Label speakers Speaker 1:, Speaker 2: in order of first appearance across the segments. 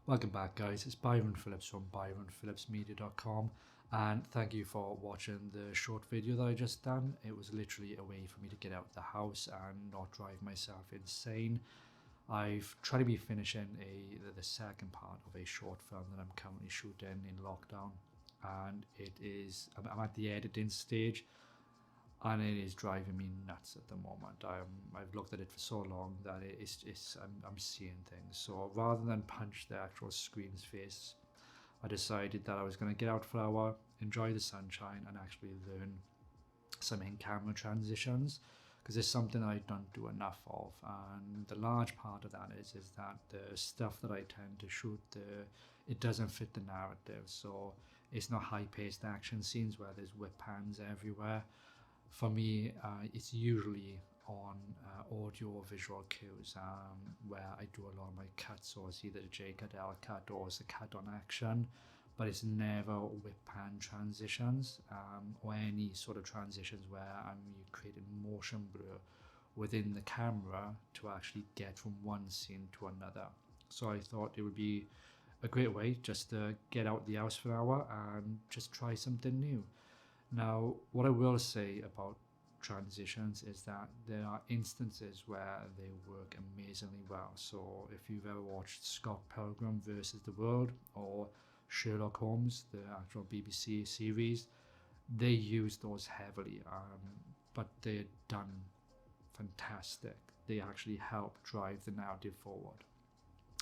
Speaker 1: Welcome back, guys. It's Byron Phillips from byronphillipsmedia.com, and thank you for watching the short video that I just done. It was literally a way for me to get out of the house and not drive myself insane. I've tried to be finishing the second part of a short film that I'm currently shooting in lockdown, and I'm at the editing stage, and it is driving me nuts at the moment. I've looked at it for so long that I'm seeing things. So rather than punch the actual screen's face, I decided that I was going to get out for an hour, enjoy the sunshine, and actually learn some in-camera transitions, because it's something I don't do enough of. And the large part of that is that the stuff that I tend to shoot, it doesn't fit the narrative. So it's not high-paced action scenes where there's whip pans everywhere. For me, it's usually on audio or visual cues, where I do a lot of my cuts, so it's either a J cut, L cut, or it's a cut on action, but it's never whip pan transitions, or any sort of transitions where I'm creating motion blur within the camera to actually get from one scene to another. So I thought it would be a great way just to get out the house for an hour and just try something new. Now, what I will say about transitions is that there are instances where they work amazingly well. So if you've ever watched Scott Pilgrim versus the World or Sherlock Holmes, the actual BBC series, they use those heavily, but they're done fantastic. They actually help drive the narrative forward.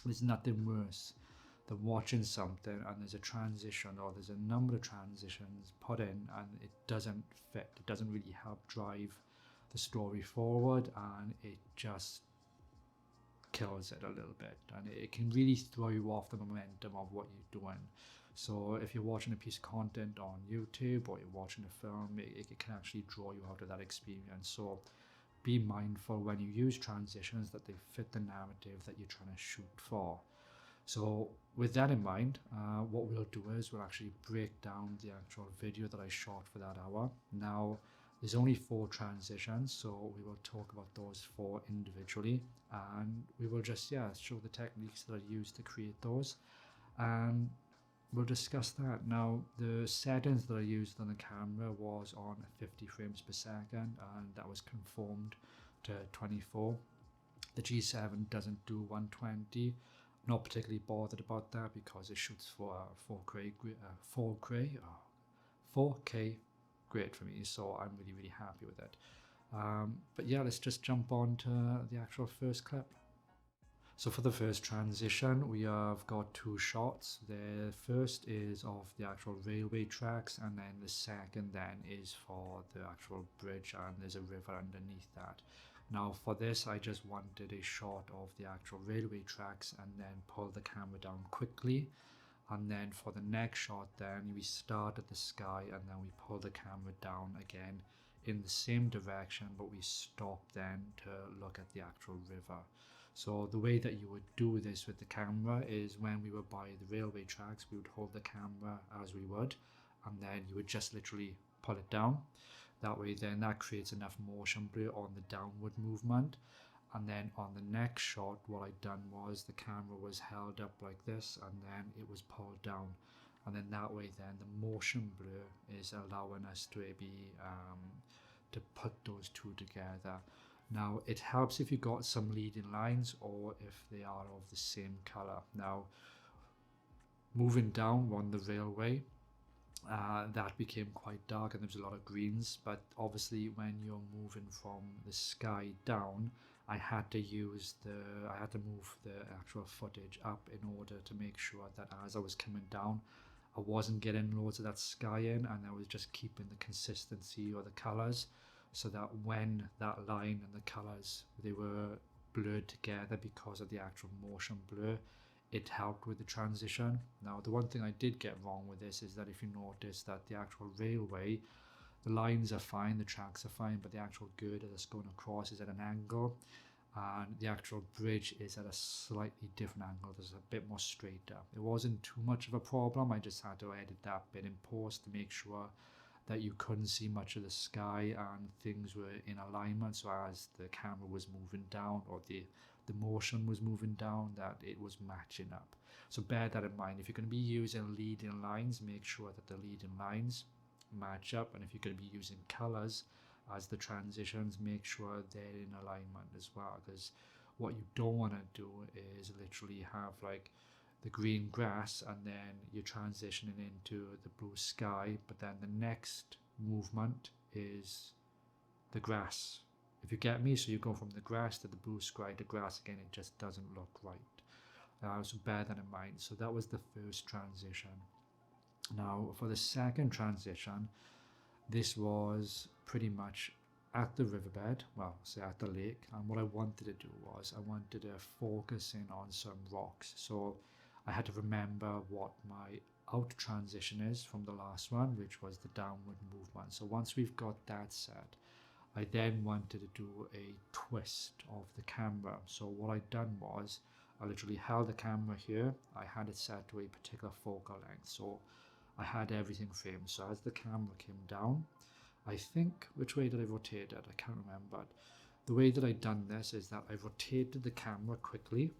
Speaker 1: There's nothing worse than watching something and there's a transition, or there's a number of transitions put in and it doesn't fit. It doesn't really help drive the story forward, and it just kills it a little bit, and it can really throw you off the momentum of what you're doing. So if you're watching a piece of content on YouTube or you're watching a film, it can actually draw you out of that experience. So be mindful when you use transitions that they fit the narrative that you're trying to shoot for. So with that in mind, what we'll do is we'll actually break down the actual video that I shot for that hour. Now, there's only 4 transitions, so we will talk about those 4 individually, and we will just show the techniques that I used to create those, and we'll discuss that. Now, the settings that I used on the camera was on 50 frames per second, and that was conformed to 24. The G7 doesn't do 120. Not particularly bothered about that because it shoots for 4K great for me, so I'm really happy with it. But yeah, let's just jump on to the actual first clip. So for the first transition, we have got 2 shots. The first is of the actual railway tracks, and then the second then is for the actual bridge, and there's a river underneath that. Now for this, I just wanted a shot of the actual railway tracks and then pull the camera down quickly. And then for the next shot, then we start at the sky and then we pull the camera down again in the same direction, but we stop then to look at the actual river. So the way that you would do this with the camera is when we were by the railway tracks, we would hold the camera as we would, and then you would just literally pull it down. That way then that creates enough motion blur on the downward movement. And then on the next shot, what I'd done was the camera was held up like this and then it was pulled down. And then that way then the motion blur is allowing us to to put those 2 together. Now it helps if you got some leading lines or if they are of the same color. Now moving down on the railway, that became quite dark and there was a lot of greens, but obviously when you're moving from the sky down, I had to move the actual footage up in order to make sure that as I was coming down, I wasn't getting loads of that sky in, and I was just keeping the consistency or the colors, so that when that line and the colors, they were blurred together because of the actual motion blur, it helped with the transition. Now the one thing I did get wrong with this is that if you notice that the actual railway, the lines are fine, the tracks are fine, but the actual girder that's going across is at an angle, and the actual bridge is at a slightly different angle. There's a bit more straighter. It wasn't too much of a problem. I just had to edit that bit in post to make sure that you couldn't see much of the sky and things were in alignment, so as the camera was moving down or the the motion was moving down, that it was matching up. So bear that in mind. If you're going to be using leading lines, make sure that the leading lines match up. And if you're going to be using colors as the transitions, make sure they're in alignment as well, because what you don't want to do is literally have like the green grass and then you're transitioning into the blue sky, but then the next movement is the grass, if you get me. So you go from the grass to the blue sky to grass again, it just doesn't look right. So bear that in mind. So that was the first transition. Now for the second transition, this was pretty much at the riverbed, well, say at the lake, and what I wanted to do was I wanted to focus in on some rocks. So I had to remember what my out transition is from the last one, which was the downward movement. So once we've got that set, I then wanted to do a twist of the camera. So what I'd done was I literally held the camera here, I had it set to a particular focal length, so I had everything framed. So as the camera came down, I think, which way did I rotate it? I can't remember. The way that I'd done this is that I rotated the camera quickly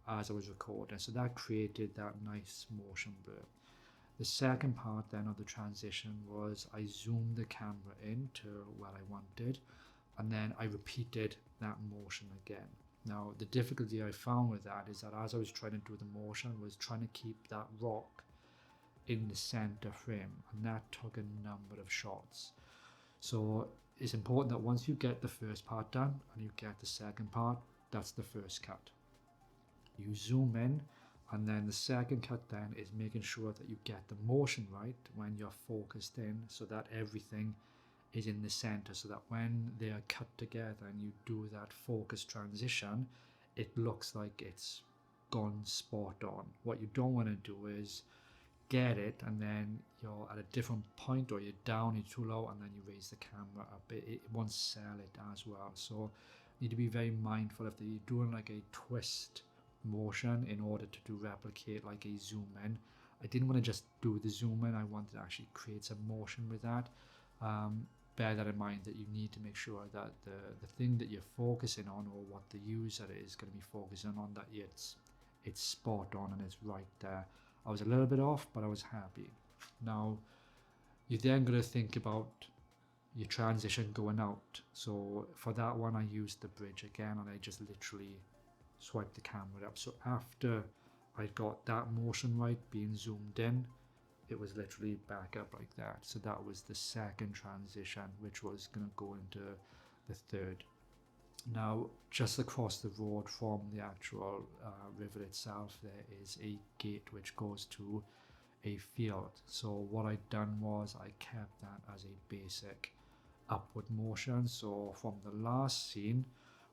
Speaker 1: as I was recording, so that created that nice motion blur. The second part then of the transition was I zoomed the camera in to where I wanted, and then I repeated that motion again. Now the difficulty I found with that is that as I was trying to do the motion, was trying to keep that rock in the center frame, and that took a number of shots. So it's important that once you get the first part done and you get the second part, that's the first cut. You zoom in, and then the second cut then is making sure that you get the motion right when you're focused in, so that everything is in the center, so that when they are cut together and you do that focus transition, it looks like it's gone spot on. What you don't want to do is get it and then you're at a different point, or you're down, you're too low, and then you raise the camera up. It won't sell it as well. So you need to be very mindful if you're doing like a twist motion in order to replicate like a zoom in. I didn't want to just do the zoom in, I wanted to actually create some motion with that. Bear that in mind, that you need to make sure that the thing that you're focusing on, or what the user is going to be focusing on, that it's spot on and it's right there. I was a little bit off, but I was happy. Now you're then going to think about your transition going out. So for that one, I used the bridge again, and I just literally swipe the camera up. So after I got that motion right, being zoomed in, it was literally back up like that. So that was the second transition, which was going to go into the third. Now just across the road from the actual river itself, there is a gate which goes to a field. So what I'd done was I kept that as a basic upward motion. So from the last scene,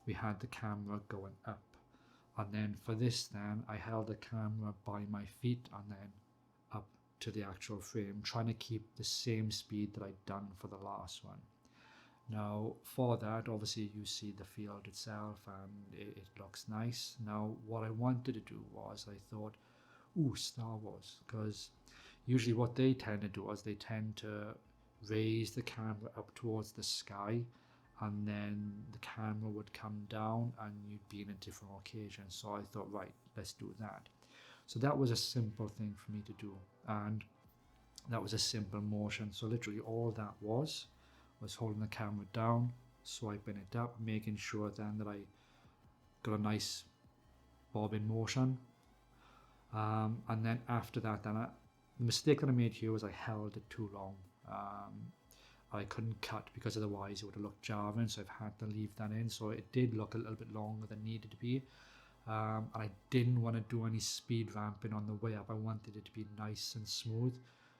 Speaker 1: we had the camera going up, and then for this then I held the camera by my feet and then up to the actual frame, trying to keep the same speed that I'd done for the last one. Now for that, obviously you see the field itself and it looks nice. Now what I wanted to do was I thought, ooh, Star Wars, because usually what they tend to do is they tend to raise the camera up towards the sky, and then the camera would come down and you'd be in a different location. So I thought, right, let's do that. So that was a simple thing for me to do, and that was a simple motion. So literally all that was holding the camera down, swiping it up, making sure then that I got a nice bobbing motion, and then after that, then the mistake that I made here was I held it too long. I couldn't cut, because otherwise it would have looked jarring, so I've had to leave that in. So it did look a little bit longer than needed to be, and I didn't want to do any speed ramping on the way up. I wanted it to be nice and smooth,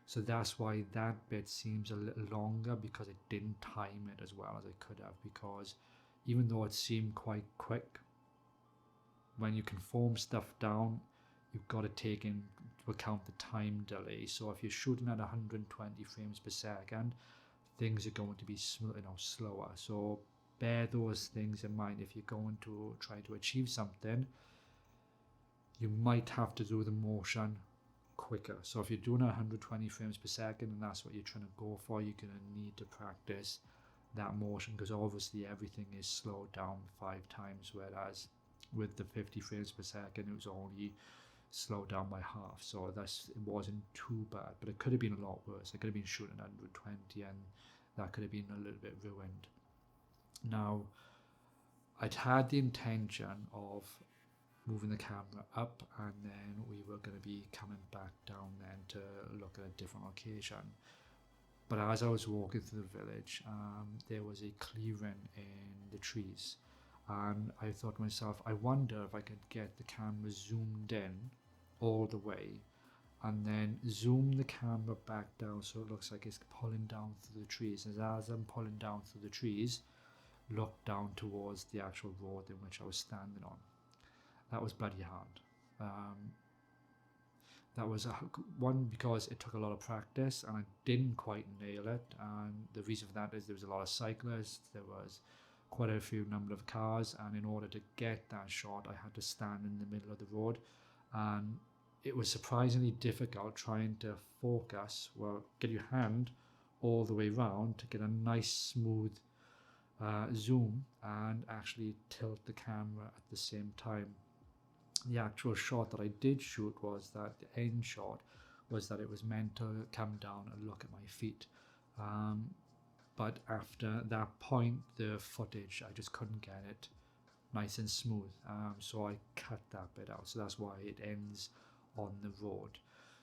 Speaker 1: so that's why that bit seems a little longer, because it didn't time it as well as I could have. Because even though it seemed quite quick, when you can form stuff down, you've got to take into account the time delay. So if you're shooting at 120 frames per second, things are going to be slower. So bear those things in mind. If you're going to try to achieve something, you might have to do the motion quicker. So if you're doing 120 frames per second and that's what you're trying to go for, you're going to need to practice that motion, because obviously everything is slowed down 5 times, whereas with the 50 frames per second, it was only slowed down by half, so it wasn't too bad, but it could have been a lot worse. I could have been shooting at 120 and that could have been a little bit ruined. Now, I'd had the intention of moving the camera up, and then we were going to be coming back down then to look at a different location. But as I was walking through the village, there was a clearing in the trees, and I thought to myself, I wonder if I could get the camera zoomed in all the way and then zoom the camera back down so it looks like it's pulling down through the trees, and as I'm pulling down through the trees, look down towards the actual road in which I was standing on. That was bloody hard. That was one because it took a lot of practice and I didn't quite nail it, and the reason for that is there was a lot of cyclists, there was quite a few number of cars, and in order to get that shot I had to stand in the middle of the road, and it was surprisingly difficult trying to focus, get your hand all the way around to get a nice smooth zoom and actually tilt the camera at the same time. The actual shot that I did shoot was that the end shot was that it was meant to come down and look at my feet, but after that point the footage, I just couldn't get it nice and smooth, so I cut that bit out, so that's why it ends on the road.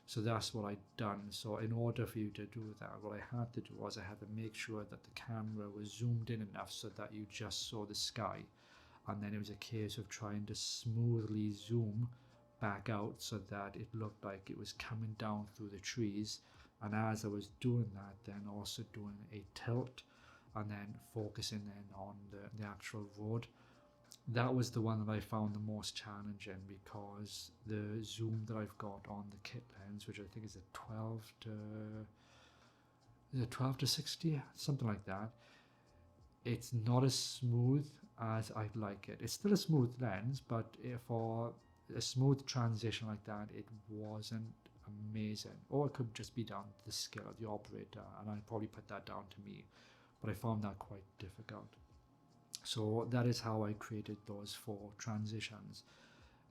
Speaker 1: So that's what I'd done. So in order for you to do that, what I had to do was I had to make sure that the camera was zoomed in enough so that you just saw the sky, and then it was a case of trying to smoothly zoom back out so that it looked like it was coming down through the trees, and as I was doing that, then also doing a tilt and then focusing in on the actual road. That was the one that I found the most challenging, because the zoom that I've got on the kit lens, which I think is a 12 to 60, something like that, it's not as smooth as I'd like it. It's still a smooth lens, but for a smooth transition like that, it wasn't amazing. Or it could just be down to the skill of the operator, and I'd probably put that down to me, but I found that quite difficult. So that is how I created those 4 transitions.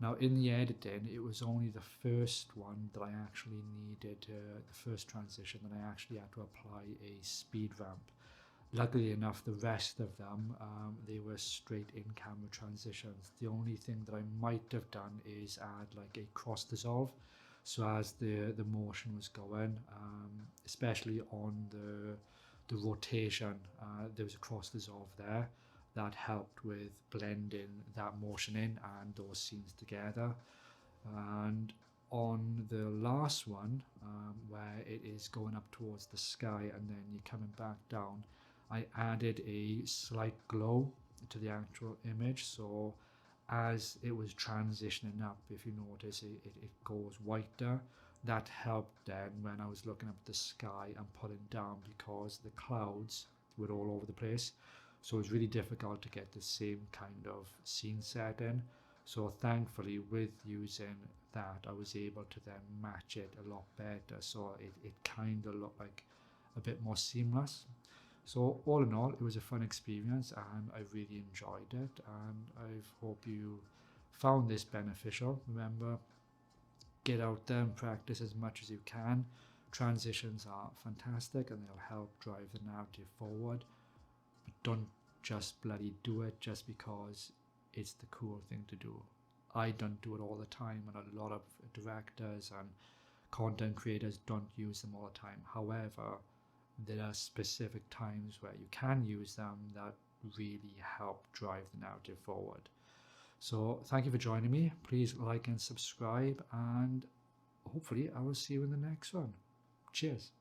Speaker 1: Now in the editing, it was only the first one that I actually needed, the first transition that I actually had to apply a speed ramp. Luckily enough, the rest of them, they were straight in camera transitions. The only thing that I might have done is add like a cross dissolve. So as the motion was going, especially on the rotation, there was a cross dissolve there. That helped with blending that motion in and those scenes together. And on the last one, where it is going up towards the sky and then you're coming back down, I added a slight glow to the actual image. So as it was transitioning up, if you notice, it goes whiter. That helped then when I was looking up at the sky and pulling down, because the clouds were all over the place. So it was really difficult to get the same kind of scene set in. So thankfully, with using that, I was able to then match it a lot better. So it kind of looked like a bit more seamless. So all in all, it was a fun experience and I really enjoyed it. And I hope you found this beneficial. Remember, get out there and practice as much as you can. Transitions are fantastic and they'll help drive the narrative forward. Don't just bloody do it just because it's the cool thing to do. I don't do it all the time, and a lot of directors and content creators don't use them all the time. However, there are specific times where you can use them that really help drive the narrative forward. So thank you for joining me. Please like and subscribe, and hopefully I will see you in the next one. Cheers.